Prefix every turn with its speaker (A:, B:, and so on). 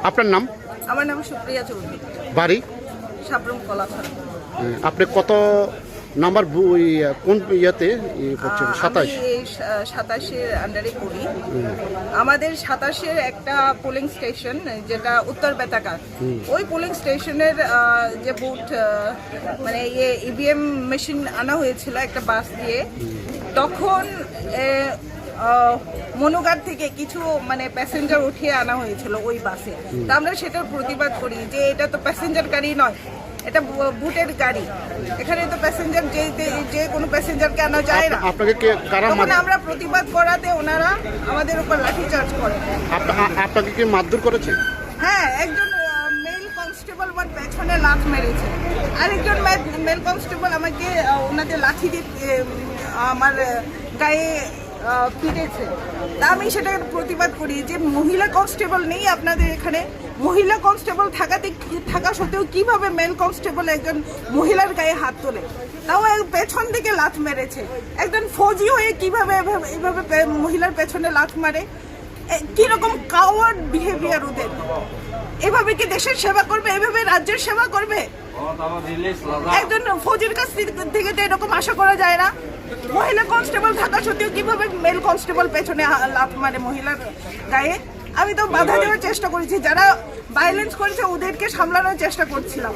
A: আপনার নাম?
B: আমার নাম সুপ্রিয়া চৌধুরী,
A: বাড়ি?
B: সাবরুম কলাছড়া।
A: আপনি কত নাম্বার কোন ইয়েতে করছেন? 27?
B: 27-এর আন্ডারে করি। আমাদের 27-এর একটা পোলিং স্টেশন যেটা উত্তর বেতাকার, ওই পোলিং স্টেশনের যে বুথ মানে ইভিএম মেশিন আনা হয়েছিল একটা বাস দিয়ে, তখন মনুঘাট থেকে কিছু মানে প্যাসেঞ্জার উঠিয়ে আনা হয়েছিল ওই বাসে। তা আমরা সেটার প্রতিবাদ করি যে এটা তো প্যাসেঞ্জার গাড়ি নয়, এটা বুটের গাড়ি, এখানে তো প্যাসেঞ্জার যে কোনো প্যাসেঞ্জারকে আনা যায় না।
A: আপনাকে কারা
B: আমরা প্রতিবাদ করাতে ওনারা আমাদের উপর লাঠিচার্জ করে।
A: আপনাকে কি মারধর করেছে?
B: হ্যাঁ, একজন মেল কনস্টেবল আমার পেছনে লাথ মেরেছে, আরেকজন মেল কনস্টেবল আমাকে ওনাদের লাঠি দিয়ে আমার গায়ে পিটেছে। তা আমি সেটা প্রতিবাদ করি যে মহিলা কনস্টেবল নেই আপনাদের এখানে, মহিলা কনস্টেবল থাকা সত্ত্বেও কিভাবে মেল কনস্টেবল একজন মহিলার গায়ে হাত তোলে, তাও পেছন থেকে লাথ মেরেছে। একজন ফৌজি হয়ে কিভাবে এভাবে মহিলার পেছনে লাথ মারে? কিরকম কাওয়ার্ড বিহেভিয়ার ওদের! এভাবে কি দেশের সেবা করবে? এভাবে রাজ্যের সেবা করবে? একজন ফৌজির কাছ থেকে তো এরকম আশা করা যায় না। মহিলা কনস্টেবল থাকা সত্ত্বেও কিভাবে মেল কনস্টেবল পেছনে লাথ মারে মহিলার গায়ে? আমি তো বাধা দেওয়ার চেষ্টা করেছি, যারা ভায়োলেন্স করেছে ওদেরকে সামলানোর চেষ্টা করছিলাম।